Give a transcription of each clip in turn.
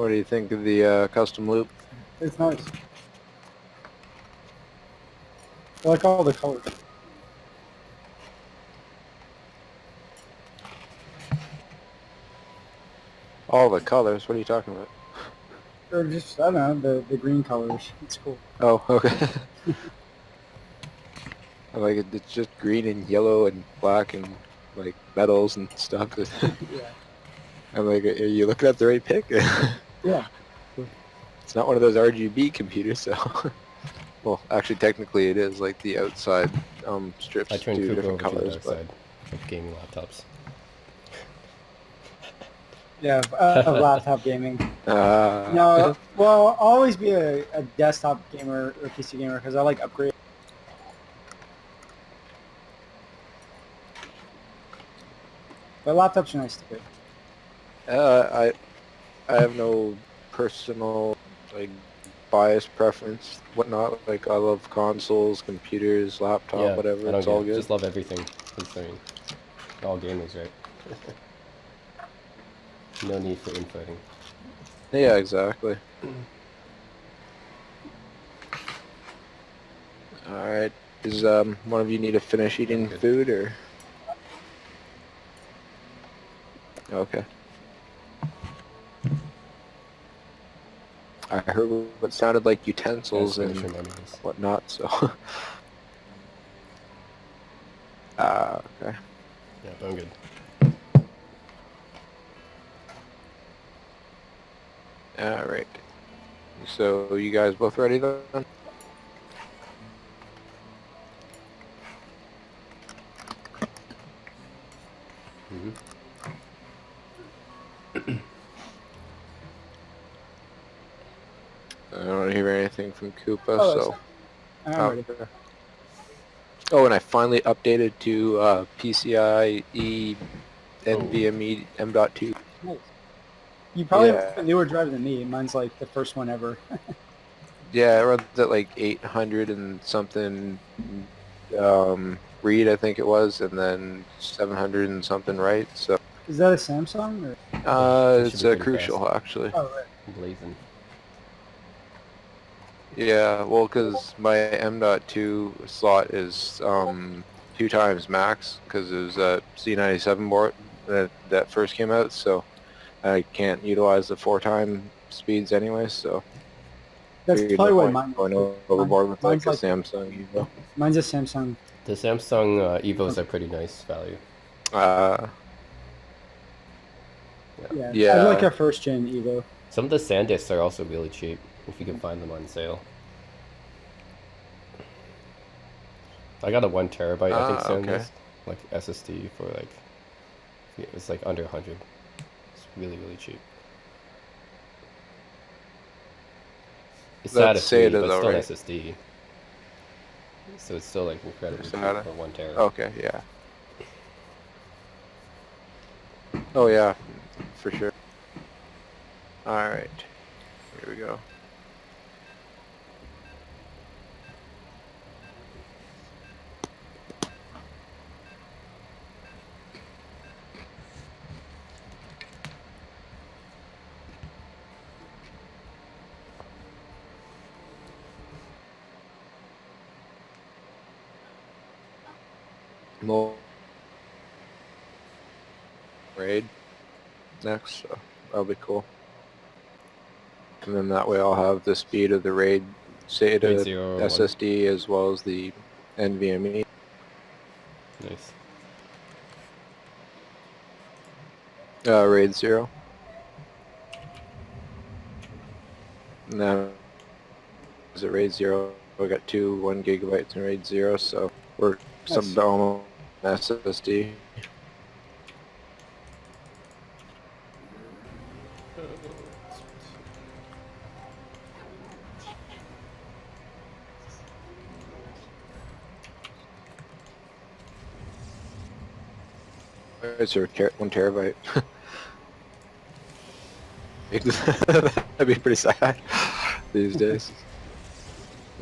What do you think of the custom loop? It's nice. I like all the colors. All the colors? What are you talking about? Or just, I don't know, the green colors. It's cool. Oh, okay. I like it. It's just green and yellow and black and like metals and stuff. Yeah. I'm like, are you looking at the right pick? Yeah. It's not one of those RGB computers, so. Well, actually, technically, it is. Like the outside strips I turned do Cooper different over to the colors, dark but. side of gaming laptops. Yeah, of laptop gaming. No, Uh, well, I'll always be a desktop gamer or PC gamer because I like upgrade. But laptops are nice too. I have no personal like bias preference, whatnot. Like I love consoles, computers, laptop, Yeah, whatever. I don't It's all get it. good. Just love everything, considering all gamers, right? No need for infighting. Yeah, exactly. All right. Does one of you need to finish eating Good. food or? Okay. I heard what sounded like utensils Nice and finish remembers. whatnot, so. Okay. Yeah, but I'm good. All right. So you guys both ready then? Mm-hmm. I don't hear anything from Koopa, Oh, so. I'm ready. Okay. Oh, and I finally updated to PCIe NVMe M.2. Nice. You probably Yeah. have a newer drive than me. Mine's like the first one ever. Yeah, it runs at like 800 and something read, I think it was, and then 700 and something write. So Is that a Samsung? Or? It should it's be a pretty Crucial actually. Oh, right. Blazing. Yeah, well, because my M.2 slot is 2 times max because it was a C97 board that first came out, so I can't utilize the 4-time speeds anyway. So That's figured probably no what point mine. going overboard with like Mine's a like Samsung Evo. mine's a Samsung. The Samsung Evos are pretty nice value. Yeah, Yeah. I like a first gen Evo. Some of the SanDisks are also really cheap if you can find them on sale. I got a 1 terabyte I think SanDisk, like SSD for like it's like under 100. It's really cheap. It's SATA free, but it's still an SSD. So it's still like incredibly cheap for 1 terabyte. Okay, yeah. Oh yeah, for sure. Alright. Here we go. Raid next, so that'll be cool. And then that way I'll have the speed of the RAID SATA SSD as well as the NVMe. Nice. RAID 0. Now is it RAID 0? I got 2 1 gigabytes in RAID 0, so we're some almost SSD. It's 1 terabyte. That'd be pretty sad these days.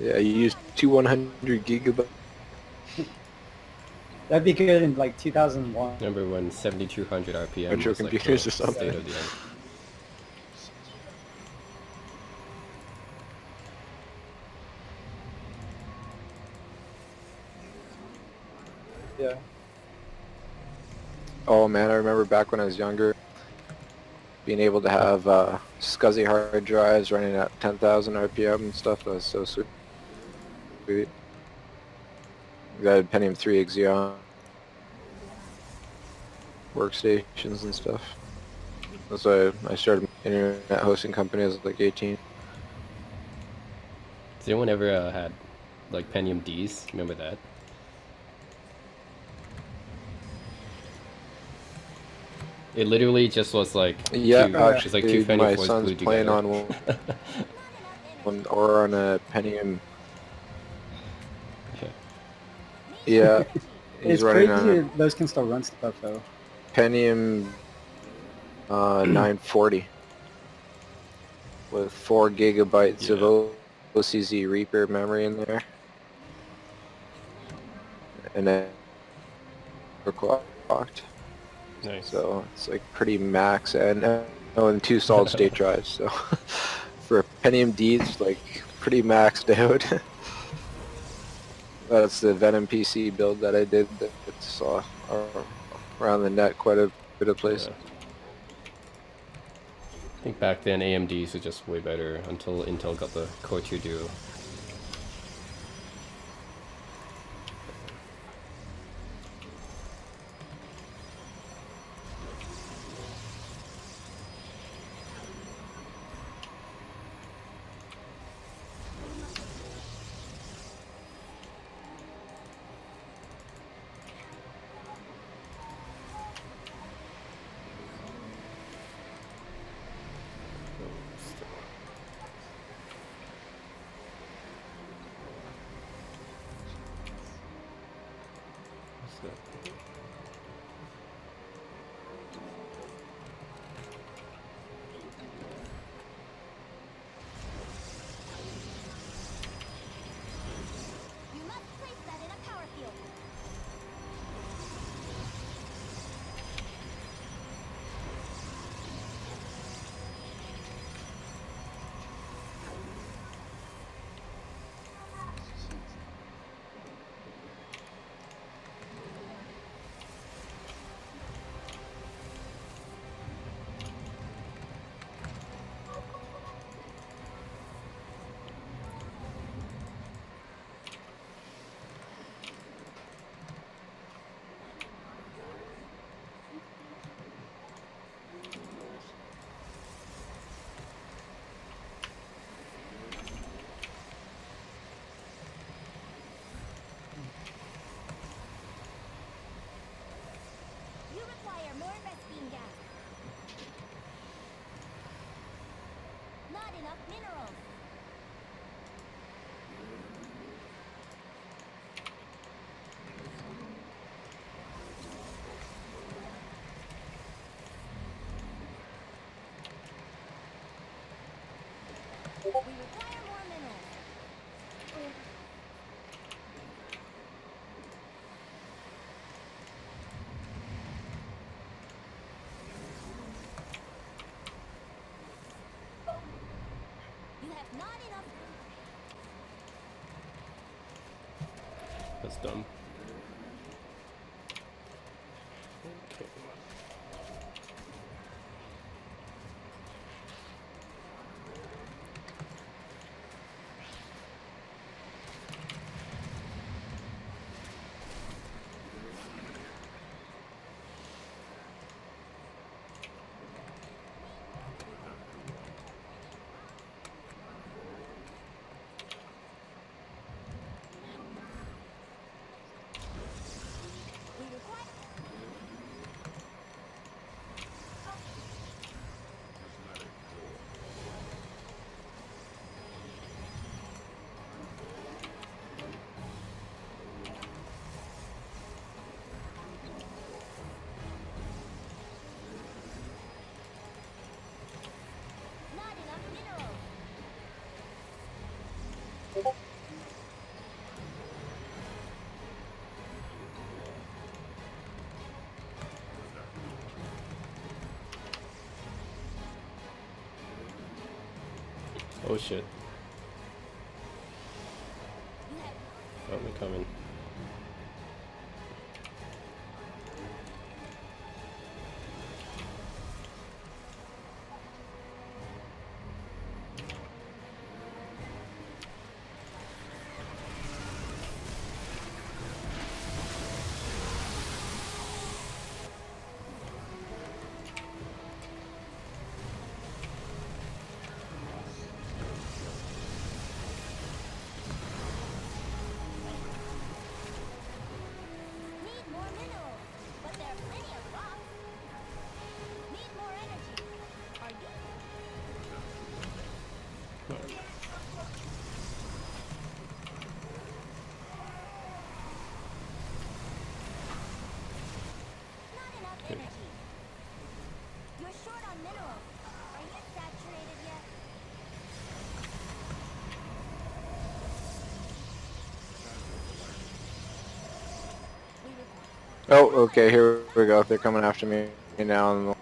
Yeah, you use 2 100 gigabyte. That'd be good in like 2001. Remember when 7200 RPM retro was computers like or something. state of the art? Oh man, I remember back when I was younger, being able to have SCSI hard drives running at 10,000 RPM and stuff. That was so sweet. I had Pentium 3 Xeon workstations and stuff. That's why I started my internet hosting company. I was like 18. Has anyone ever had like Pentium Ds? Remember that? It literally just was like Yeah, it was like two actually, my 24s son's glued playing together. on one or on a Pentium. Yeah. Yeah, he's It's running on crazy a that those can still run stuff though. Pentium 940 with 4 gigabytes of Yeah. OCZ Reaper memory in there, and then overclocked. Nice. So it's like pretty max, and and 2 solid state drives. So for a Pentium D, it's like pretty maxed out. That's the Venom PC build that I did that saw around the net quite a bit of places. Yeah. I think back then AMDs were just way better until Intel got the Core 2 Duo. You must place that in a power field. You require more Vespine gas. Not enough minerals. We require more minerals. You have not enough. That's dumb. Okay. We require. Not enough minerals. Oh shit. You have. Oh, they're coming. Oh, okay, here we go. They're coming after me now.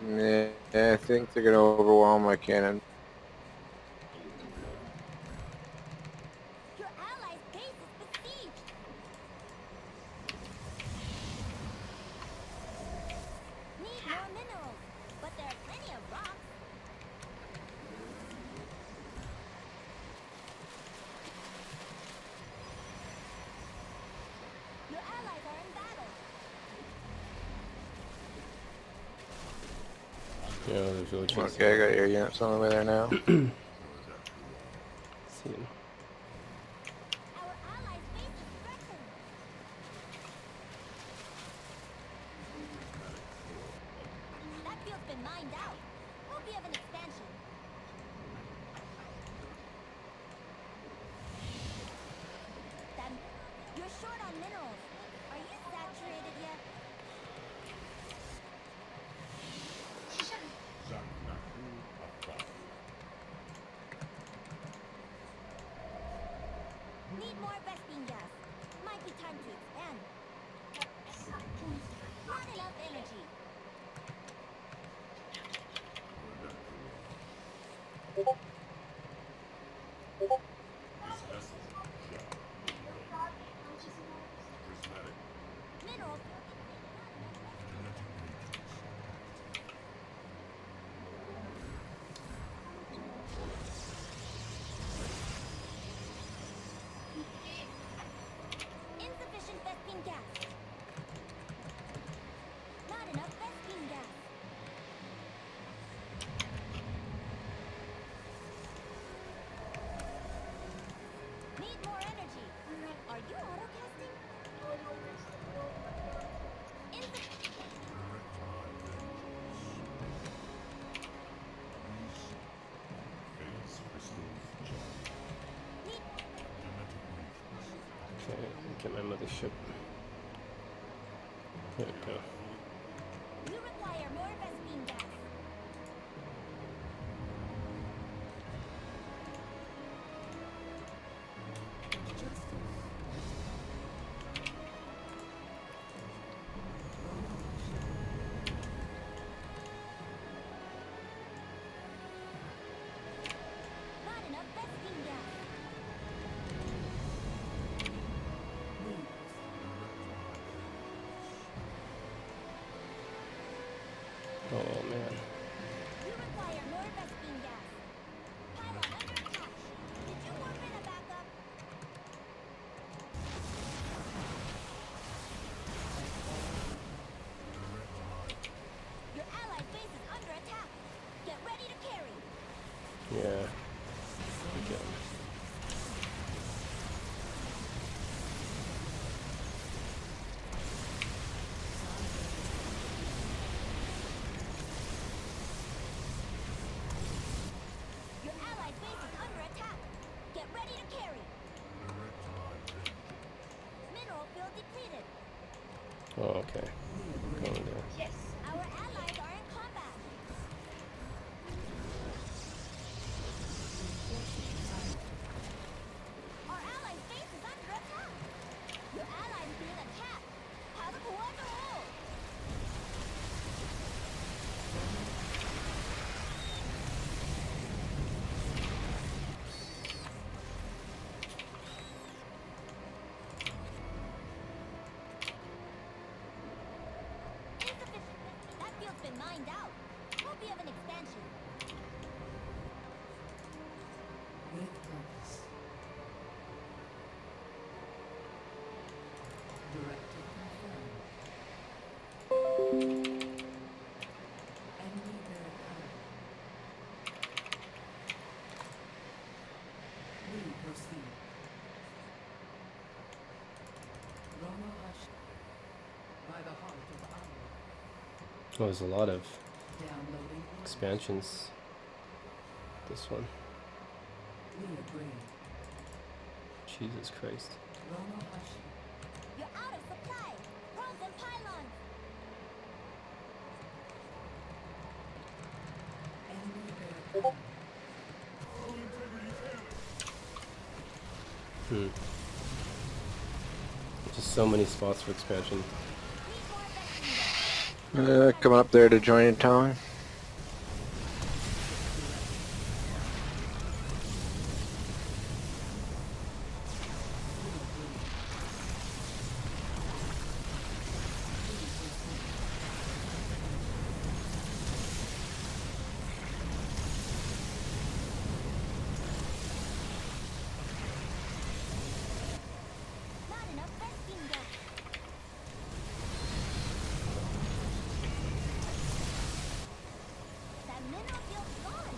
Yeah, I think they're gonna overwhelm my cannon. Your allies' base is besieged. Need more minerals, but there are plenty of rocks. Your allies are in battle. Yeah, there's really chasing. Okay, I got your units on the way there now. See him. Our allies' base is threatened. That field's been mined out. Will be of an expansion. Then, you're short on minerals. Are you saturated yet? Need more Vespine gas. Might be time to expand. Not enough energy. Minerals. Insufficient Vespine gas. Not enough Vespine gas. Need more energy. Are you autocasting? Need Okay, get my mothership. There we go. you require more Vespine gas. Not enough Vespine gas. Oh man. You require more Vespine gas. Pylon under attack. Did you warp in a backup? Your allied base is under attack. Get ready to carry. Yeah. Again. Your allied base is under attack. Get ready to carry. Mineral field depleted. Oh, okay. Going there. Our allies are in combat. Our allies' base is under attack. Your ally is being attacked. How to all? Insufficient. That field's been mined out. Will be of an expansion. With purpose. Directive confirmed. Enemy verified. We proceed. Roma Hush. By the heart of Iowa. Oh, there's a lot of Downloading. expansions. This one. We agree. Jesus Christ. Roma Hush. You're out of supply. Frozen pylons. Enemy verified. Hmm. Just so many spots for expansion. Coming up there to join town. Not enough resting gas. That mineral field's gone.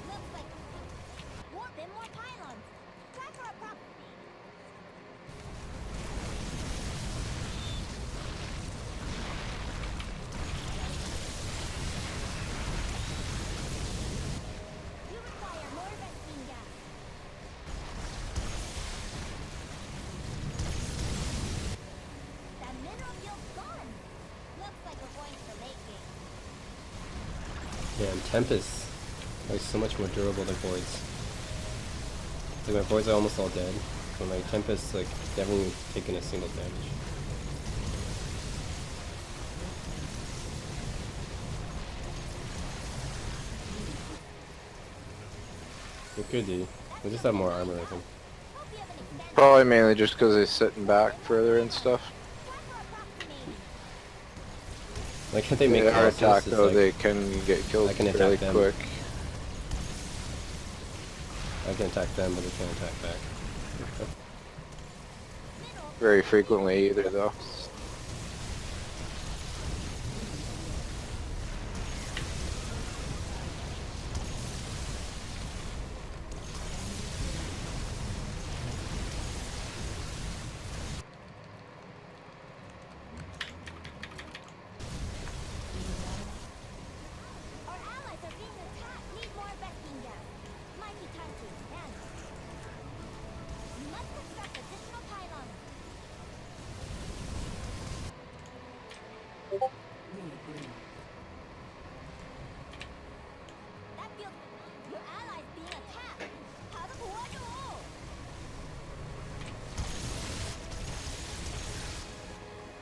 Looks like warp in more pylons. Track or approximate. You require more resting gas. That mineral field's gone. Looks like we're going to the late game. Yeah, and Tempest are so much more durable than Voids. Like my Voids are almost all dead, but my Tempest, like, they haven't even taken a single damage. It could be. We just have more armor, I think. Hope you have an extended Probably mainly just because they're sitting back further and stuff. track or approximate. Like, can't they make They are Colossus? attacked It's though, like, they can get killed I can attack fairly them. quick. I can attack them, but they can't attack back. Very frequently either though. Our allies are being attacked. Need more resting gas. Might be time to expand. You must construct additional pylons. We agree. That feels... Your allies being attacked. 바로 도와줘.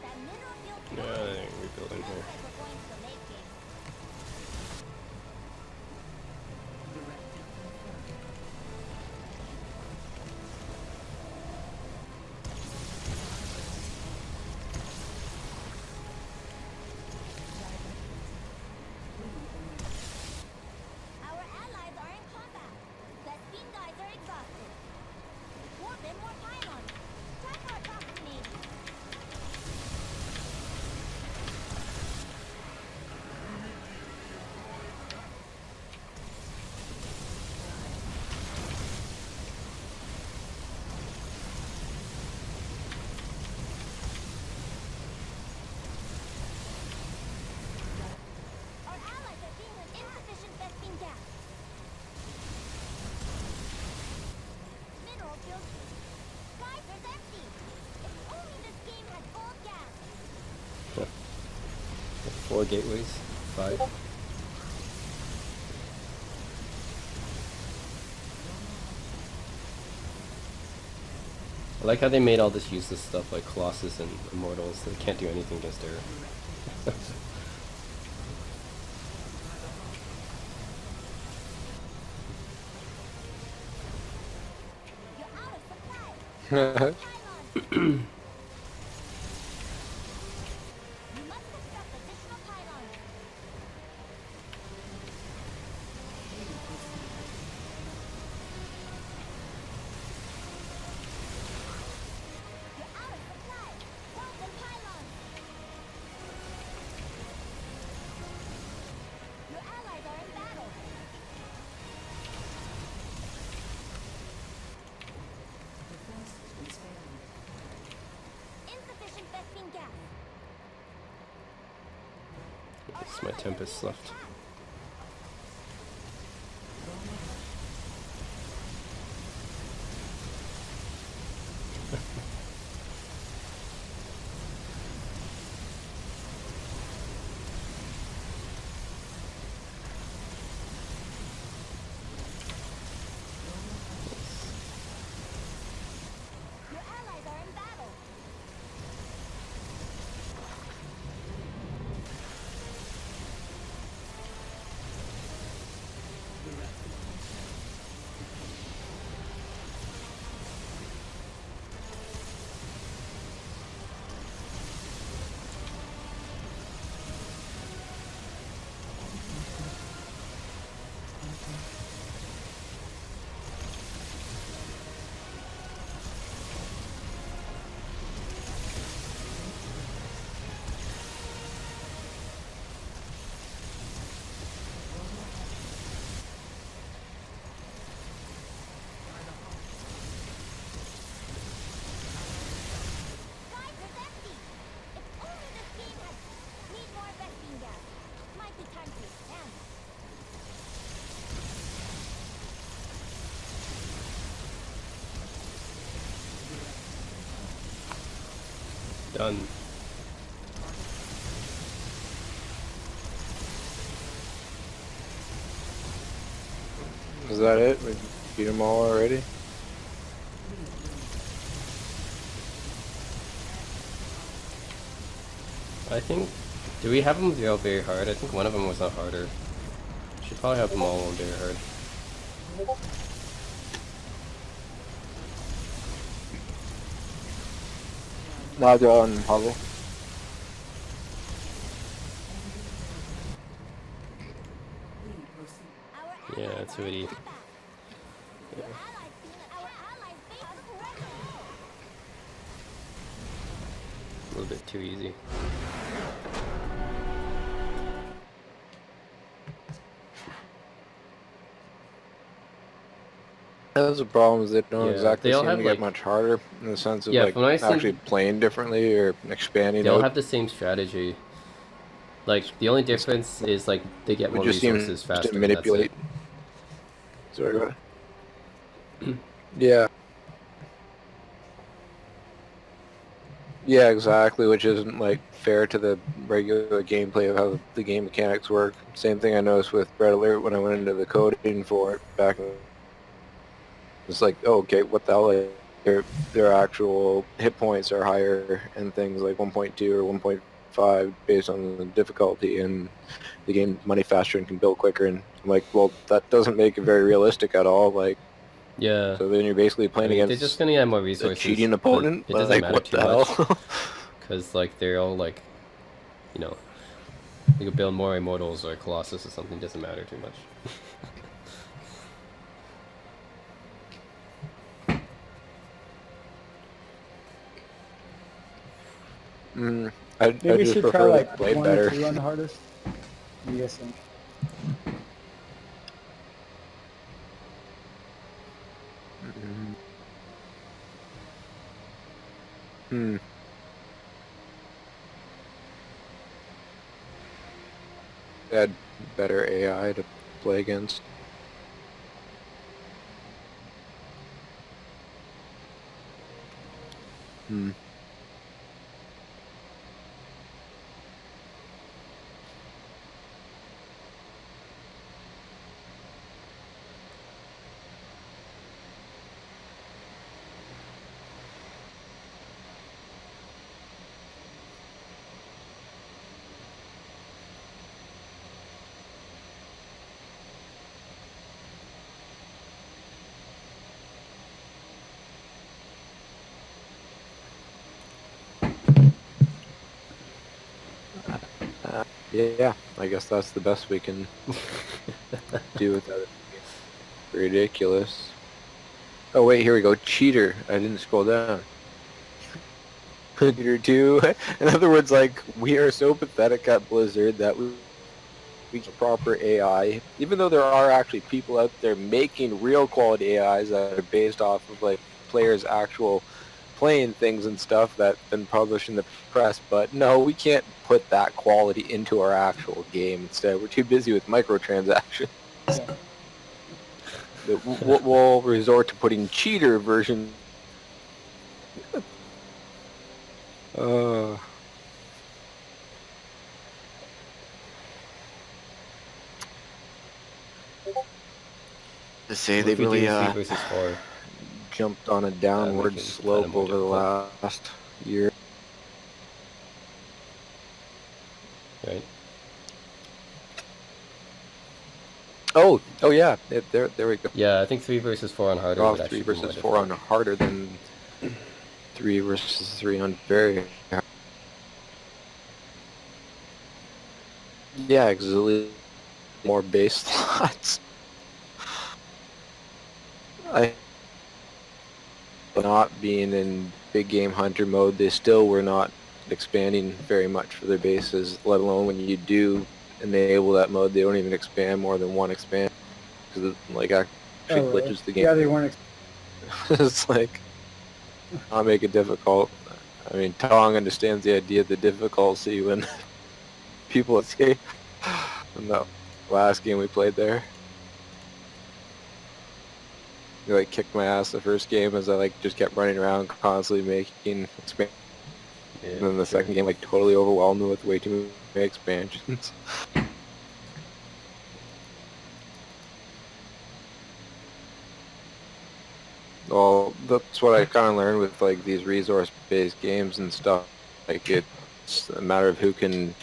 That mineral field... Yeah, rebuilding Looks here. like we're going to the late game. Directive confirmed. Our allies are in combat. Vespine guys are exhausted. Warp in more pylons. Track or approximate. Our allies are being insufficient Vespine gas. Mineral field. Geyser's empty. If only this game had full gas. 4 gateways? 5? I like how they made all this useless stuff like Colossus and Immortals that can't do anything against her. You're out of supply. Pylons. You must construct additional pylons. You're out of supply. Help and pylons. Your allies are in battle. Defense is failing. Insufficient Vespine gas. It's my Tempest left. Done. Is that it? We beat them all already? I think. Do we have them all very hard? I think one of them was not harder. Should probably have them all on very hard. Now they're on Hubble. Our Yeah, allies it's are already. under attack. Your allies our allies base is ready. A little bit too easy. That's the problem is they don't Yeah, exactly they all seem have to get like. much harder in the sense of Yeah, like from what I've actually seen, playing differently or expanding they all out. have the same strategy. Like, the only difference is like they get It more just resources seems to faster, and that's it. manipulate. Sorry, go ahead. Yeah. Yeah, exactly, which isn't like fair to the regular gameplay of how the game mechanics work. Same thing I noticed with Red Alert when I went into the coding for it back. It's like, oh, okay, what the hell? Like, their actual hit points are higher and things like 1.2 or 1.5 based on the difficulty, and the game's money faster and can build quicker. And I'm like, well, that doesn't make it very realistic at all. Like, Yeah, so then you're basically I playing mean, they're just against gonna get more a resources, cheating but opponent. it doesn't Like, matter what too the much, hell? because like they're all like, you know, you could build more Immortals or Colossus or something. Doesn't matter too much. I Maybe we just should try prefer like play 1 or better. 2 on the hardest. What do you guys think? Hmm. Add better AI to play against. Hmm. Yeah, I guess that's the best we can do without it being ridiculous. Oh wait, here we go. Cheater. I didn't scroll down. Cheater 2. In other words, like, we are so pathetic at Blizzard that we get proper AI, even though there are actually people out there making real quality AIs that are based off of like players' actual playing things and stuff that's been published in the press. But no, we can't put that quality into our actual game. Instead, we're too busy with microtransactions. Yeah. We'll resort to putting cheater version. Uh, to say What they if we do really 3 versus 4? jumped on a Make downward it kinda slope more over the difficult, last year. right? Oh yeah, there we go. Yeah, I think 3 versus 4 on harder Oh, would three actually be more versus 4 on difficult. harder than 3 versus 3 on very. Yeah, exactly. More base slots. I not being in big game hunter mode, they still were not expanding very much for their bases. Let alone when you do enable that mode, they don't even expand more than one expand because it like actually Oh, really? glitches the game. Yeah, they weren't. It's like not make it difficult. I mean, Tong understands the idea of the difficulty when people escape in the last game we played there. He like kicked my ass the first game as I like just kept running around constantly making expand. Yeah, And then the sure. second game like totally overwhelmed me with way too many expansions. Well, that's what I kind of learned with like these resource-based games and stuff. Like it's a matter of who can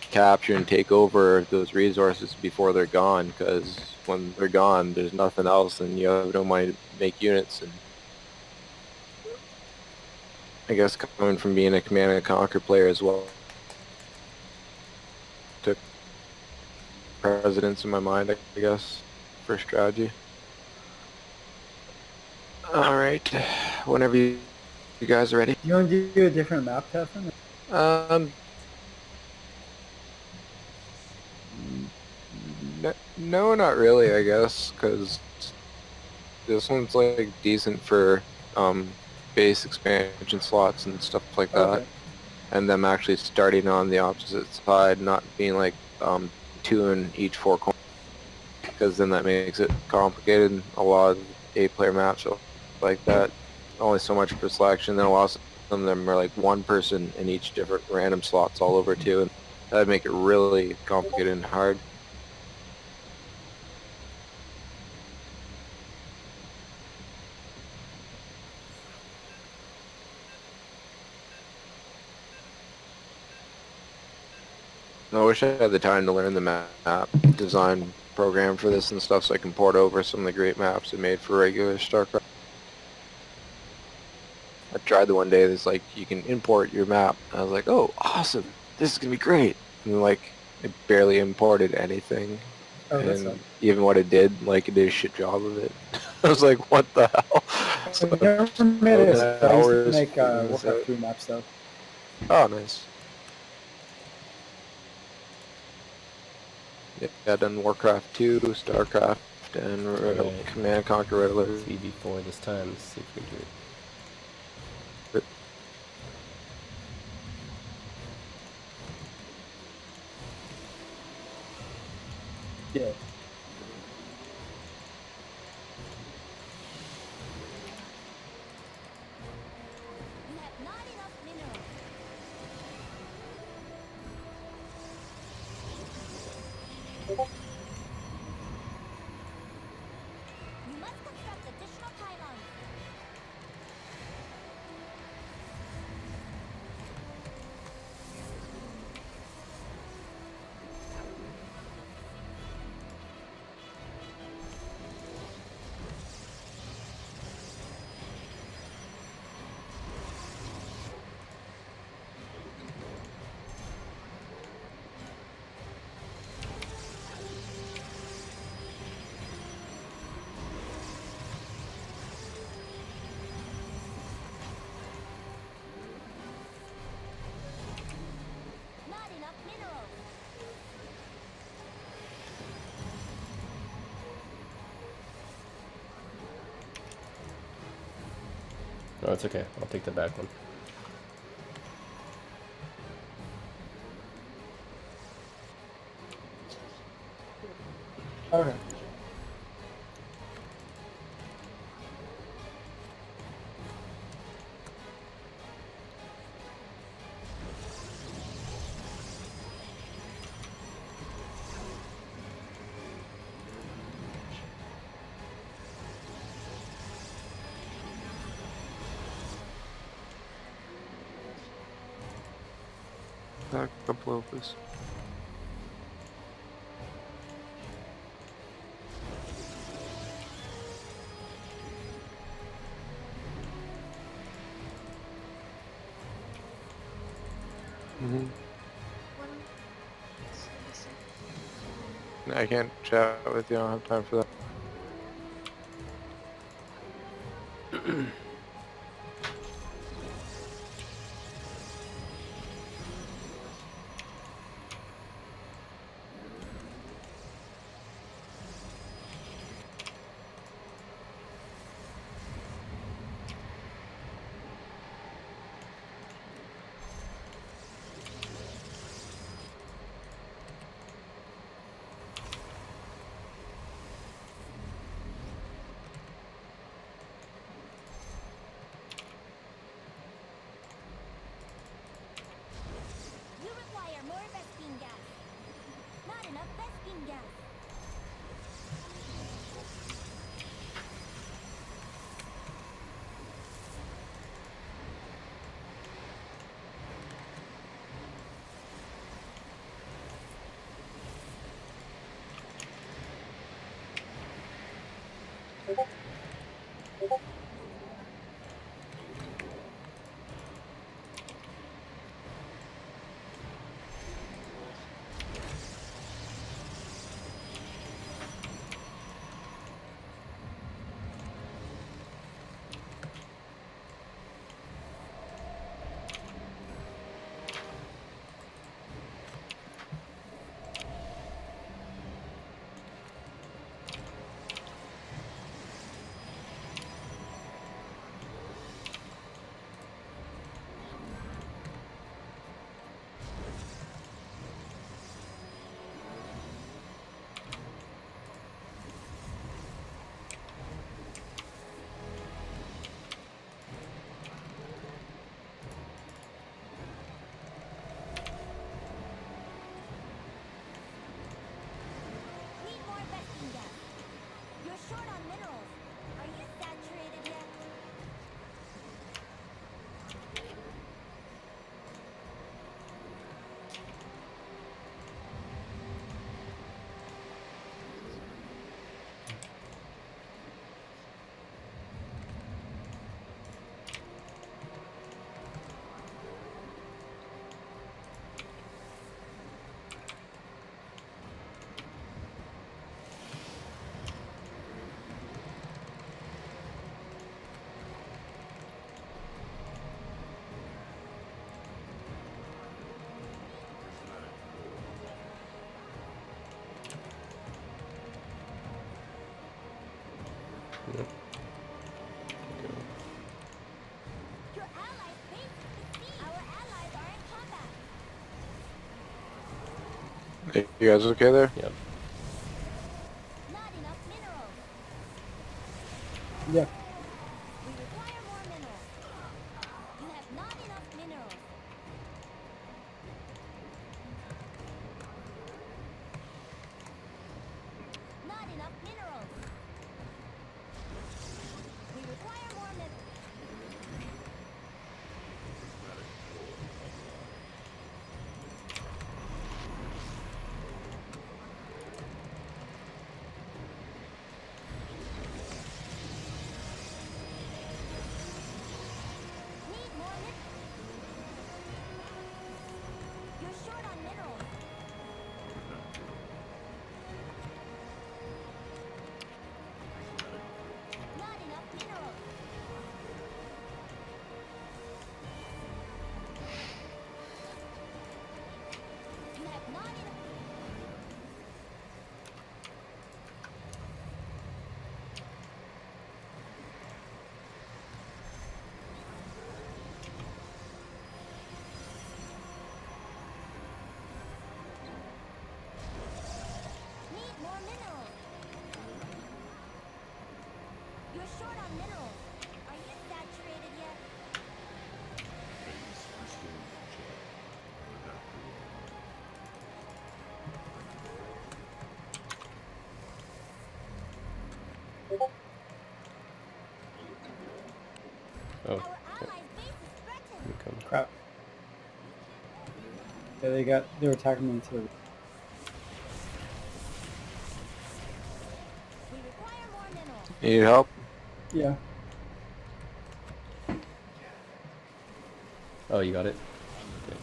capture and take over those resources before they're gone. Because when they're gone, there's nothing else, and you have no money to make units. And I guess coming from being a Command and Conquer player as well, took precedence in my mind, I guess, for strategy. All right, whenever you guys are ready. Do you want to do a different map, Teflon? Um, no, not really, I guess, because this one's like decent for base expansion slots and stuff like that, Okay. and them actually starting on the opposite side, not being like two in each four corners, because then that makes it complicated. A lot of 8-player maps are like that. Only so much per selection. Then a lot of them are like one person in each different random slots all over too, and that'd make it really complicated and hard. I wish I had the time to learn the map design program for this and stuff so I can port over some of the great maps I made for regular Starcraft. I tried the one day that's like, you can import your map. I was like, oh, awesome. This is going to be great. And like, it barely imported anything. Oh, that's And even what it did, like, it did a shit job of it. I was like, what the hell? So I never made I it. spent I used to hours make figuring this Warcraft out. 3 maps though. Oh, nice. Yeah, I've done Warcraft 2, Starcraft, and Alright. Command Conquer Red Alert. 3v4 this time. Let's see if we can do it. Yeah. You have not enough minerals. You must construct additional pylons. Not enough minerals. No, it's okay. I'll take the back one. Okay. Back a couple of this. I can't chat with you. I don't have time for that. Hey, you guys okay there? Yep. Not enough minerals. Yeah. We require more minerals. You have not enough minerals. Not enough minerals. We require more minerals. Need more minerals. You're short on minerals. Not enough minerals. You have not enough. Need more minerals. You're short on minerals. Are you saturated yet? Oh, Our allies' base is threatened. here we come. Crap. Yeah, they were attacking me too. We require more minerals. You need help? Yeah. Oh, you got it? Okay.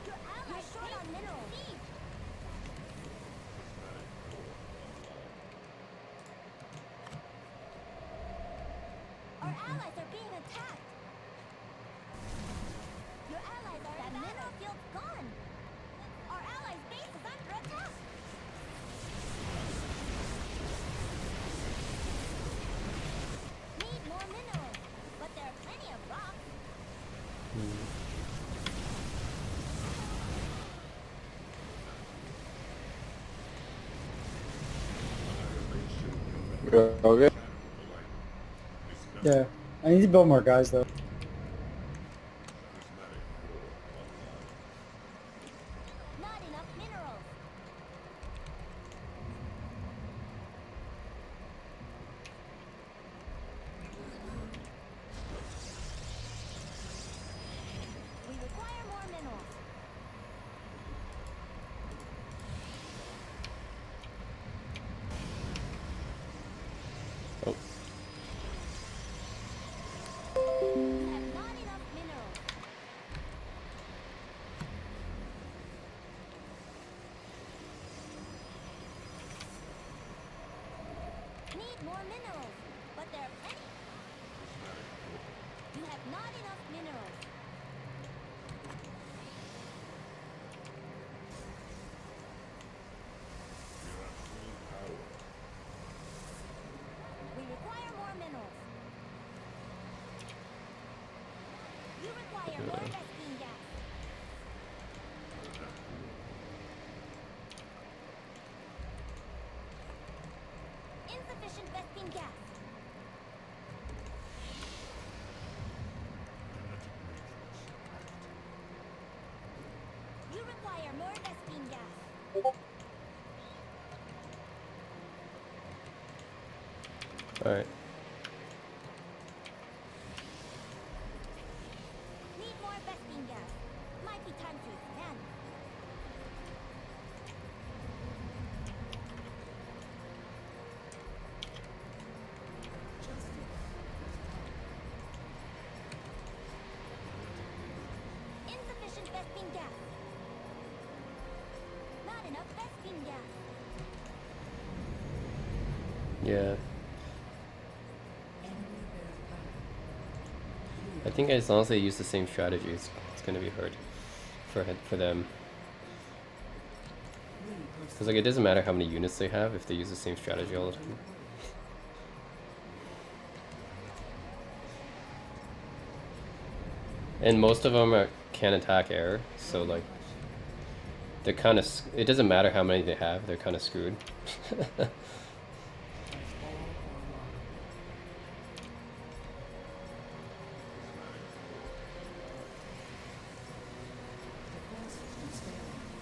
Your allies short on minerals. Siege. Our allies are being attacked. Your allies are in battle. That mineral field's gone. Our allies' base is under attack. Need more minerals, but there are plenty of rocks. Okay. Yeah. I need to build more guys though. Not enough minerals. We require more minerals. Oh, You have not enough minerals. Need more minerals, but there are plenty. You have not enough minerals. We require more minerals. You require more Vespine gas. Insufficient Vespine gas. You require more Vespine gas. alright. Need more Vespine gas. Might be time to expand. Insufficient Vespine gas. Not enough Vespine gas. Yeah. I think as long as they use the same strategy, it's gonna be hard for them. Because like it doesn't matter how many units they have if they use the same strategy all the time. And most of them can attack air, so like they're kind of. It doesn't matter how many they have. They're kind of screwed.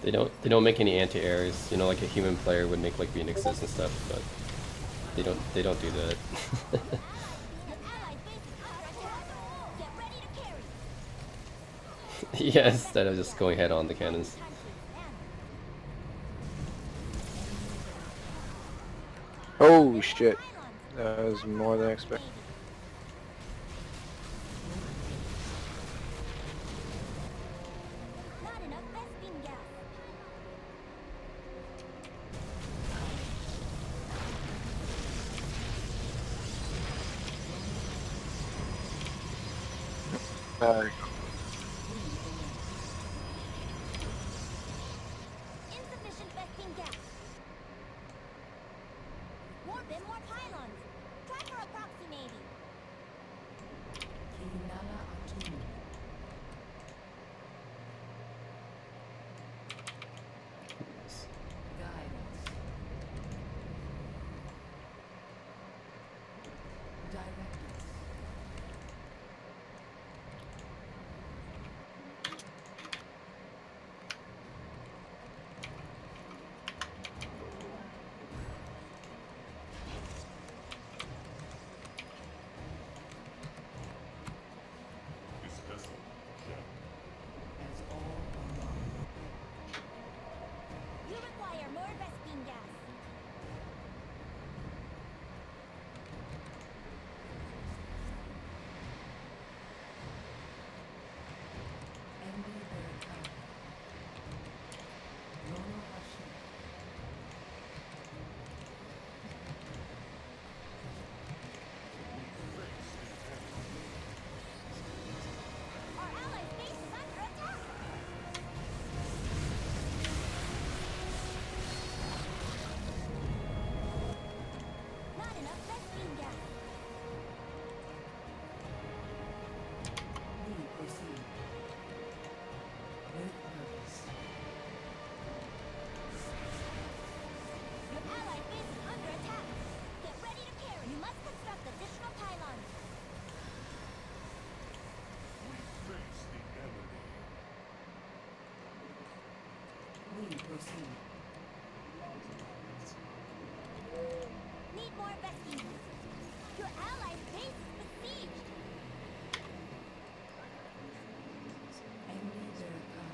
They don't make any anti-airs, you know, like a human player would make like Phoenixes and stuff, but they don't do that. Yeah, instead of just going head on the cannons. Oh shit. That was more than expected. Not enough Bespin gas. Insufficient Bespin gas. More bin, more pylons. Try for approximating. Kinala Atunu. Guidance. Directives. As all along. You require more Bespin gas. Endi Veritana. Rono Hashi. Our allies' base is under attack. Not enough Bespin gas. We proceed. With purpose. Your allied base is under attack. Get ready to carry. You must construct additional pylons. We proceed. Need more Bespin gas. Your allied base is besieged. Endi Veritana.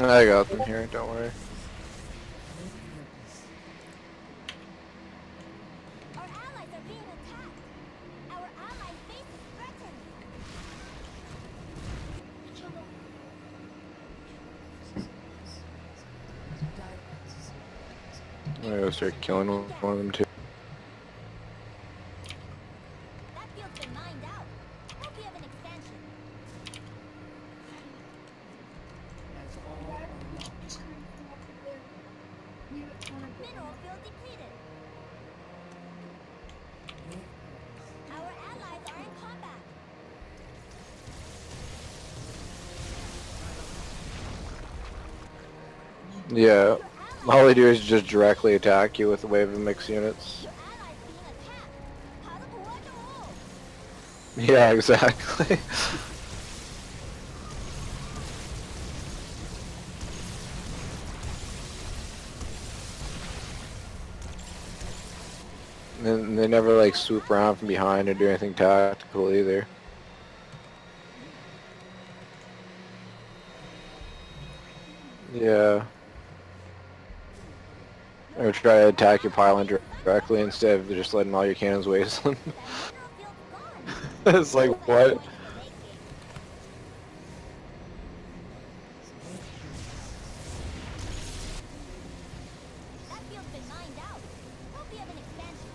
I got them here, don't worry. With purpose. Our allies are being attacked. Our allied base is threatened. I'm gonna go start killing one of them too. That field's been mined out. Hope you have an expansion. As all along. Mineral field depleted. With purpose. Our allies are in combat. Yeah. All they do is just directly attack you with a wave of mixed units. Your allies being attacked. How to coordinate? Yeah, exactly. And they never like swoop around from behind or do anything tactical either. Yeah. Or try to attack your pylon directly instead of just letting all your cannons waste them. That mineral field's gone. It's like, what? That field's been mined out. Hope you have an expansion.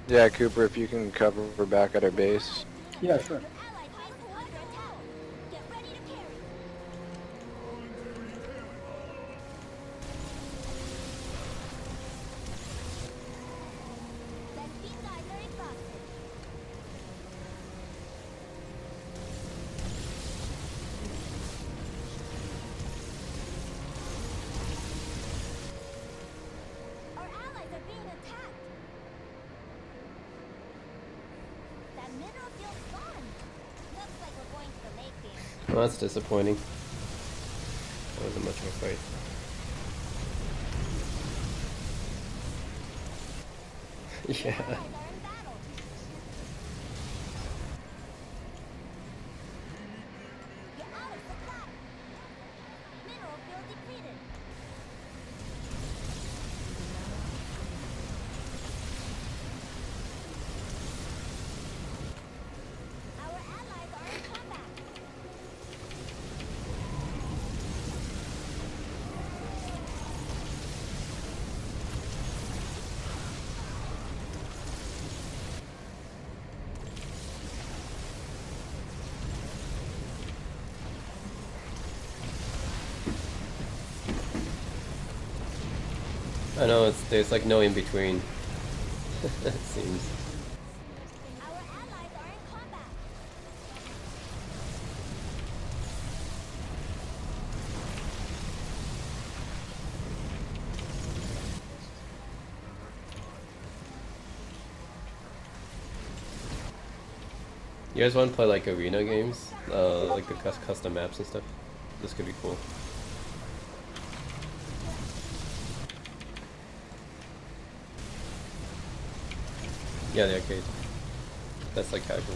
Yeah, Cooper, if you can cover back at our base. Yeah, sure. Your allied base is under attack. Get ready to carry. Bespin guys are exhausted. Well, that's disappointing. That wasn't much of a fight. Your Yeah. allies are in battle. You're out of supply. Mineral field depleted. Our allies are in combat. I know there's like no in between. It seems. Our allies are in combat. You guys want to play like arena games, like the custom maps and stuff? This could be cool. Yeah, the arcade. That's like casual.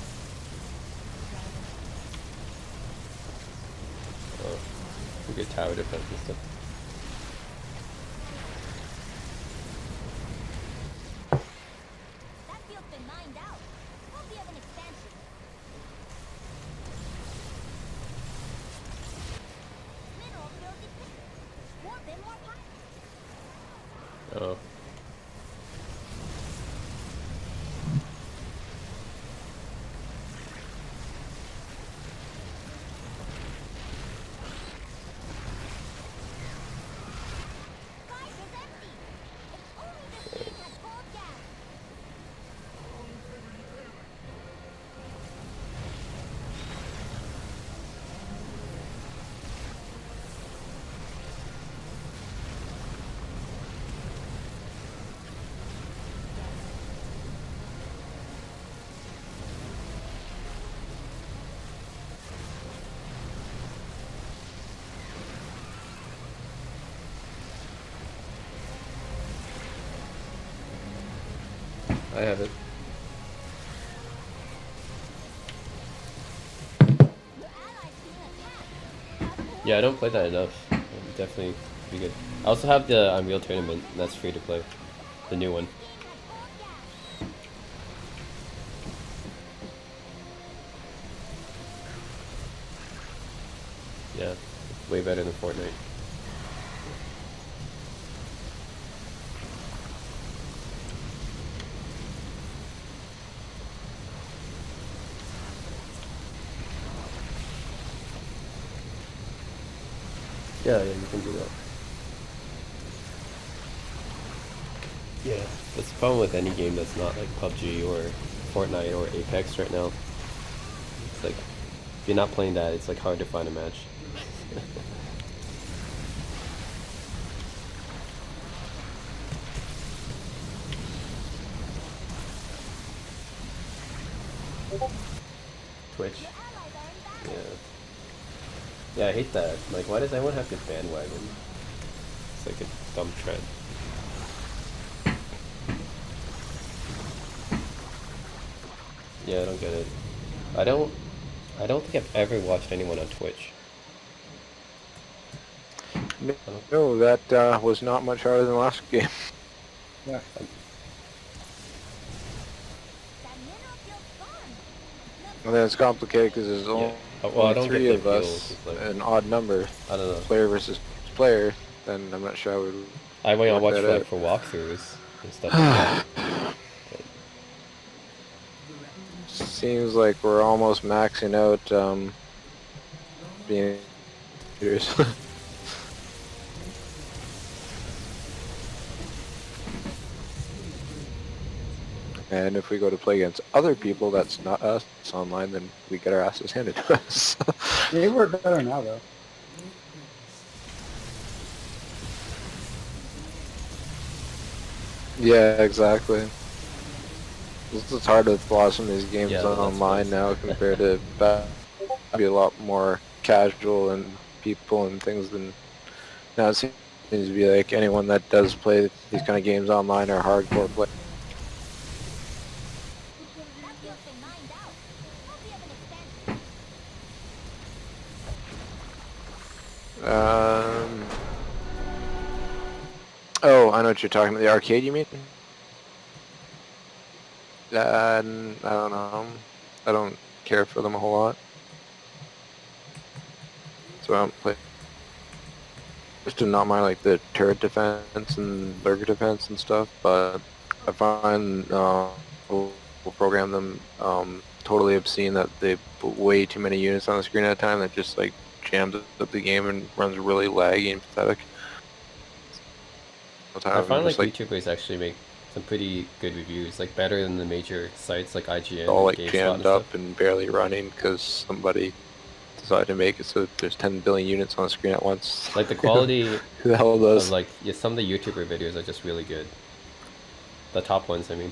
Oh, we get tower defense and stuff. That field's been mined out. Hope you have an expansion. Mineral field depleted. More bin, more pile. Oh. Fire is empty. If only this thing had cold gas. I have it. Your allies being attacked. Have a Yeah, I don't play that enough. It'd definitely be good. I also have the Unreal Tournament. That's free to play. The new one. game had cold gas. Yeah, way better than Fortnite. Yeah, you can do that. Yeah, that's the problem with any game that's not like PUBG or Fortnite or Apex right now. It's like, if you're not playing that, it's like hard to find a match. Twitch. Your allies are in battle. Yeah. Yeah, I hate that. Like, why does everyone have to bandwagon? It's like a dumb trend. Yeah, I don't get it. I don't think I've ever watched anyone on Twitch. No, that was not much harder than the last game. Yeah. That mineral field's gone. And then it's complicated because there's only Well, I don't three get of the us, appeal, 'cause, like, an odd number, I don't know. player versus player. Then I'm not sure how we would. I went on work watch that like out. for walkthroughs and stuff like that. But Seems like we're almost maxing out being leaders. And if we go to play against other people that's not us online, then we get our asses handed to us. They work better now, though. Yeah, exactly. It's hard to blossom these games Yeah, that's online nice. now compared to back. Be a lot more casual and people and things than now it seems to be like anyone that does play these kind of games online are hardcore play. Battlefield's been mined out. Hope you have an expansion. Oh, I know what you're talking about. The arcade, you mean? I don't know. I don't care for them a whole lot, so I don't play. Just do not mind like the turret defense and lurker defense and stuff, but I find we'll program them totally obscene that they put way too many units on the screen at a time that just like jams up the game and runs really laggy and pathetic. I find like Just like YouTubers actually make some pretty good reviews, like better than the major sites like IGN all and like GameSpot and jammed stuff. up and barely running because somebody decided to make it so there's 10 billion units on the screen at once. Like the quality Who the hell of does? like, yeah, some of the YouTuber videos are just really good. The top ones, I mean.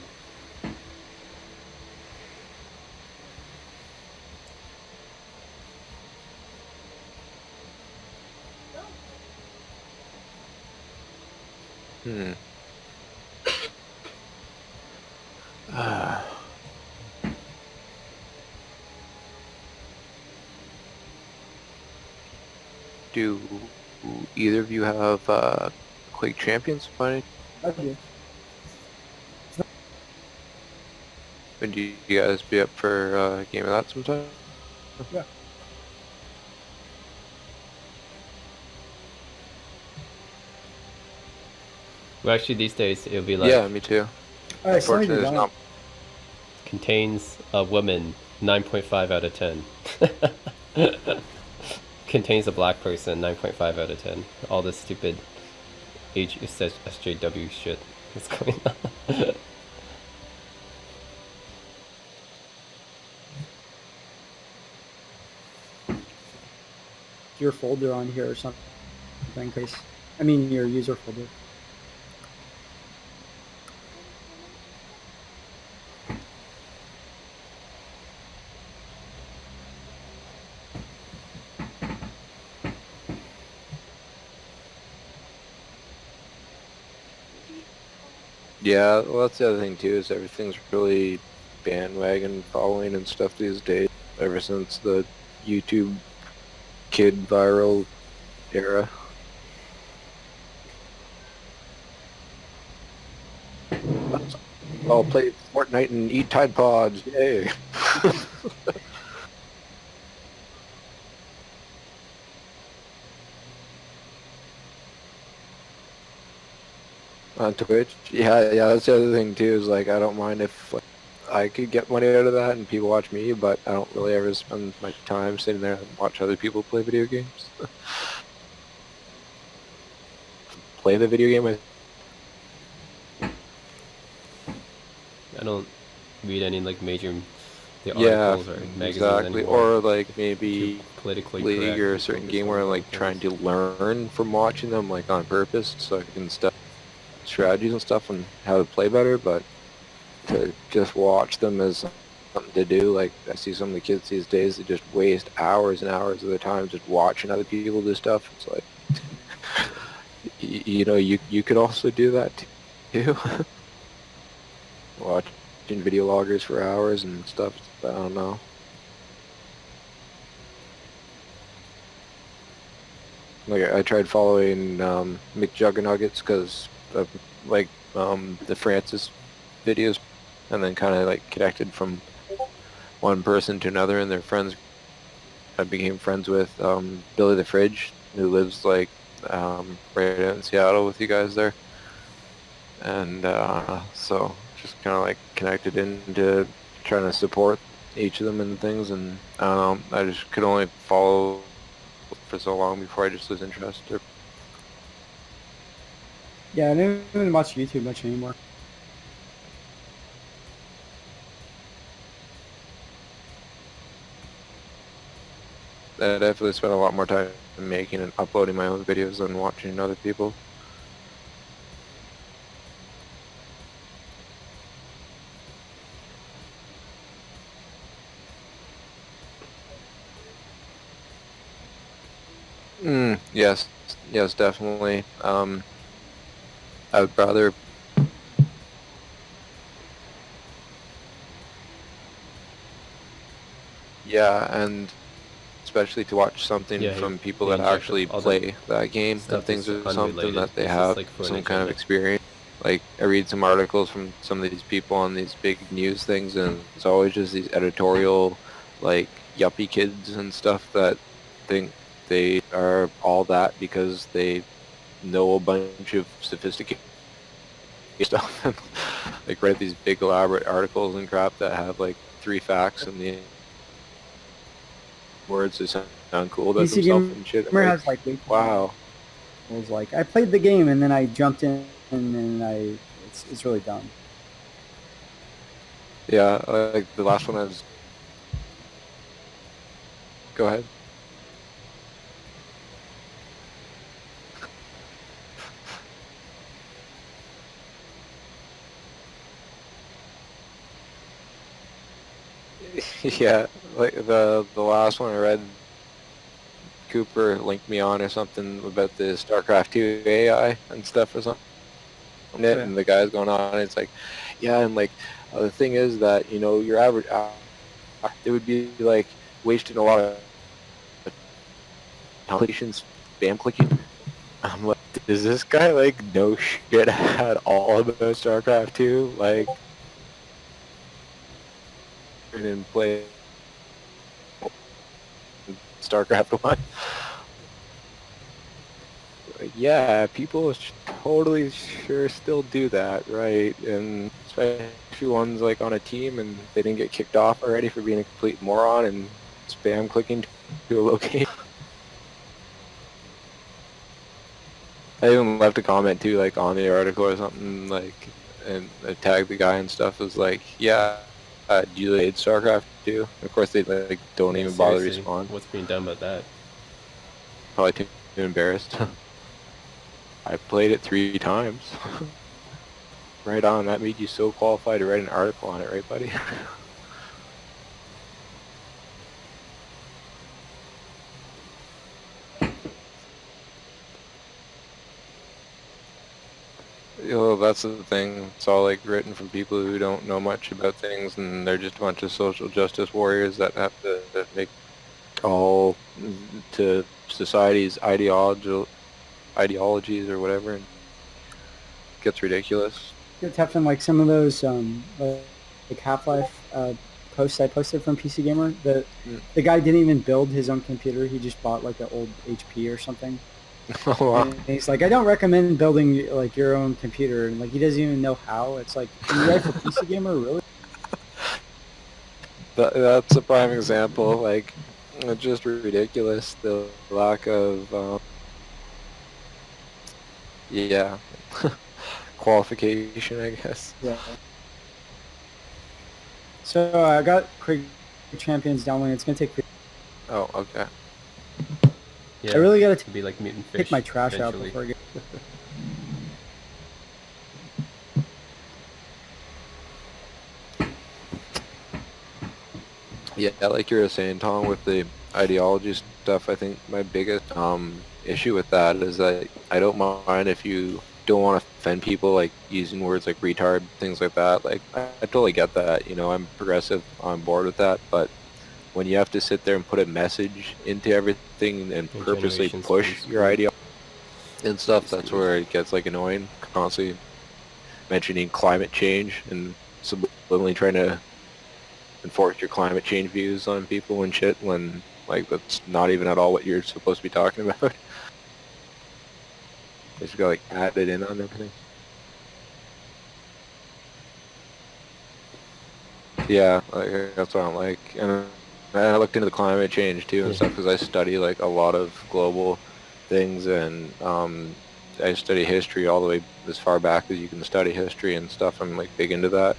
Hmm. Do either of you have Quake Champions? Funny. I do. Would you guys be up for a game of that sometime? Yeah. Well, actually, these days it'll be like Yeah, me too. All right, so Unfortunately, there's not. contains a woman 9.5 out of 10. Contains a black person 9.5 out of 10. All this stupid SJW shit that's going on. Your folder on here or something, in case. I mean, your user folder. Yeah, well, that's the other thing too. Is everything's really bandwagon following and stuff these days. Ever since the YouTube kid viral era. I'll play Fortnite and eat Tide Pods. Yay! On Twitch, yeah, that's the other thing too. Is like I don't mind if like, I could get money out of that and people watch me, but I don't really ever spend my time sitting there and watch other people play video games. Play the video game. I don't read any like major Yeah, articles or magazines exactly. anymore. Or like maybe Too politically League correct or a and certain focused game on where I'm other like trying things. to learn from watching them like on purpose so I can study strategies and stuff and how to play better, but to just watch them as something to do, like I see some of the kids these days that just waste hours and hours of their time just watching other people do stuff. It's like, you know, you could also do that too. Watching video loggers for hours and stuff. I don't know. Like I tried following McJuggernuggets because of like the Francis videos, and then kind of like connected from one person to another, and their friends. I became friends with Billy the Fridge, who lives like right out in Seattle with you guys there, and so just kind of like connected into trying to support each of them and things, and I don't know, I just could only follow for so long before I just lose interest. Yeah, I don't even watch YouTube much anymore. I definitely spent a lot more time making and uploading my own videos than watching other people. Yes, yes, definitely. I would rather. Yeah, and especially to watch something Yeah, from people hey, that Jeff, actually all that play that game and stuff things is or something unrelated. that they It's just have like for an some kind of agenda. experience. Like I read some articles from some of these people on these big news things, and it's always just these editorial, like yuppie kids and stuff that think they are all that because they know a bunch of sophisticated stuff and like write these big elaborate articles and crap that have like 3 facts and the words to sound cool about PC themselves and shit. I'm Gamer like, has like way too many. wow. I was like, I played the game and then I jumped in and then it's really dumb. Yeah, like the last one I was. Go ahead. Yeah, like the last one I read, Cooper linked me on or something about the Starcraft II AI and stuff or something. Yeah. And the guy's going on, and it's like, yeah, and like the thing is that your average, they would be like wasting a lot of patience spam clicking. I'm like, does this guy like know shit at all about StarCraft 2? Like, and play StarCraft 1. Yeah, people totally sure still do that, right? And especially ones like on a team and they didn't get kicked off already for being a complete moron and spam clicking to a location. I even left a comment too, like on the article or something, like, and I tagged the guy and stuff. Was like, yeah, do you played StarCraft 2? Of course, they like don't Yeah, even bother to seriously, respond. what's being done about that? Probably too embarrassed. I played it 3 times. Right on. That made you so qualified to write an article on it, right, buddy? That's the thing. It's all like written from people who don't know much about things, and they're just a bunch of social justice warriors that have to make all to society's ideologies or whatever, and it gets ridiculous. It's having like some of those like Half-Life posts I posted from PC Gamer. Mm. The guy didn't even build his own computer. He just bought like an old HP or something. Oh, wow. And he's like, I don't recommend building like your own computer, and like he doesn't even know how. It's like, you write for PC Gamer, really? That's a prime example. Like, it's just ridiculous. The lack of, yeah, qualification, I guess. Yeah. So I got Craig Champions downloading. It's gonna take. Oh, okay. Yeah, I really gotta to be like mutant fish. take my trash eventually. out before I get. Yeah, like you were saying, Tom, with the ideology stuff, I think my biggest issue with that is that I don't mind if you don't want to offend people, like using words like retard, things like that. Like, I totally get that. I'm progressive, on board with that. But when you have to sit there and put a message into everything and Your purposely generation's push been your screwed. ideology and stuff, that's Screwed. where it gets like annoying. Constantly mentioning climate change and subliminally trying to enforce your climate change views on people and shit when like that's not even at all what you're supposed to be talking about. They just got like added in on everything. Yeah, like that's what I'm like, and I looked into the climate change too and Yeah. stuff because I study like a lot of global things and I study history all the way as far back as you can study history and stuff. I'm like big into that,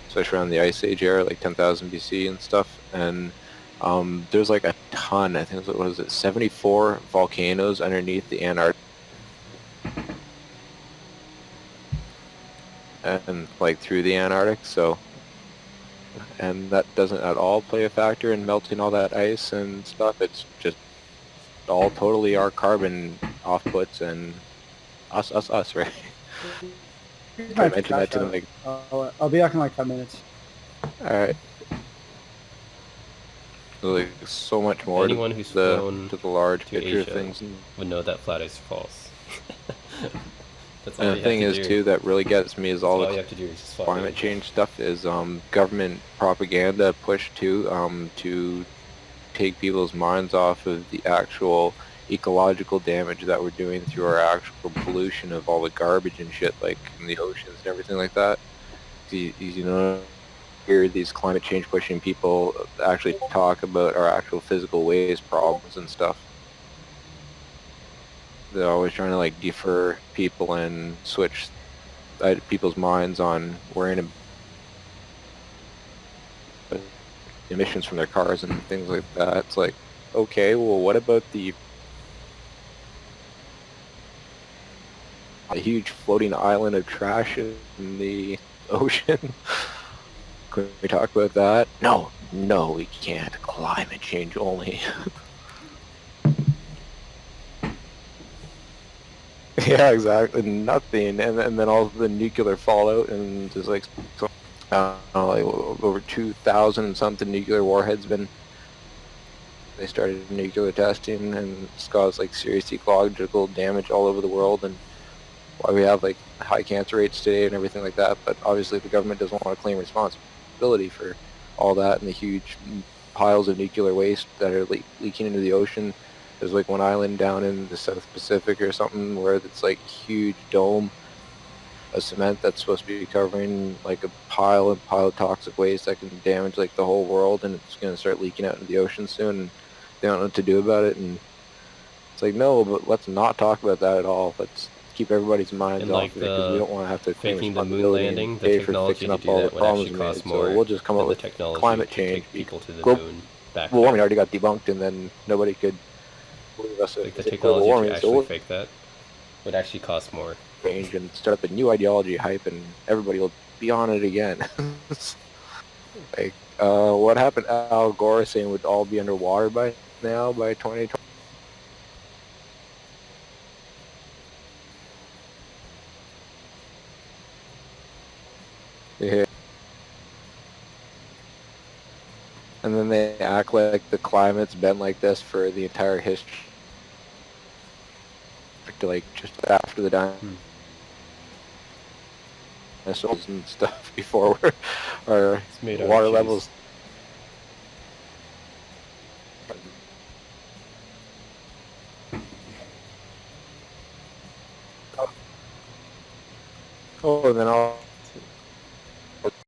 especially around the Ice Age era, like 10,000 BC and stuff. And there's like a ton, I think, what was it, 74 volcanoes underneath the Antarctic, and like through the Antarctic. So, and that doesn't at all play a factor in melting all that ice and stuff. It's just all totally our carbon outputs and us, right? Here's Try my to mention trash that to them, route. like, I'll be back in like 5 minutes. alright. Like, so much more Anyone who's the flown to the large to picture of Asia things. would know that flat is false. That's all And the you have thing to is, do. too, that really gets me is That's all all you the have to do is just fly to climate Asia. change stuff is government propaganda push to take people's minds off of the actual ecological damage that we're doing through our actual pollution of all the garbage and shit, like in the oceans and everything like that. You know, hear these climate change pushing people actually talk about our actual physical waste problems and stuff. They're always trying to like defer people and switch people's minds on worrying about emissions from their cars and things like that. It's like, okay, well, what about a huge floating island of trash in the ocean? Can we talk about that? No, no, we can't. Climate change only. Yeah, exactly. Nothing, and then all the nuclear fallout and just like like over 2,000 and something nuclear warheads been. They started nuclear testing and it's caused like serious ecological damage all over the world, and why we have like high cancer rates today and everything like that. But obviously the government doesn't want to claim responsibility for all that and the huge piles of nuclear waste that are leaking into the ocean. There's like one island down in the South Pacific or something where it's like a huge dome of cement that's supposed to be covering like a pile of toxic waste that can damage like the whole world, and it's going to start leaking out into the ocean soon, and they don't know what to do about it. And it's like, no, but let's not talk about that at all. Let's keep everybody's minds And off like of it because we the don't want to have to claim faking the moon responsibility and landing, the pay for technology fixing to up do all the that would problems actually we cost made. So more we'll just come up than the with technology climate to change. take people to the Global moon back warming then. already got debunked, and then nobody could believe us if Like we the said global technology to warming. So actually we'll fake that would actually cost more. change and start up a new ideology hype, and everybody will be on it again. Like, what happened to Al Gore saying would all be underwater by now, by 2020? Yeah. And then they act like the climate's been like this for the entire history, to like just after the dinosaurs and stuff before our It's made out of water cheese. levels. Oh, and then all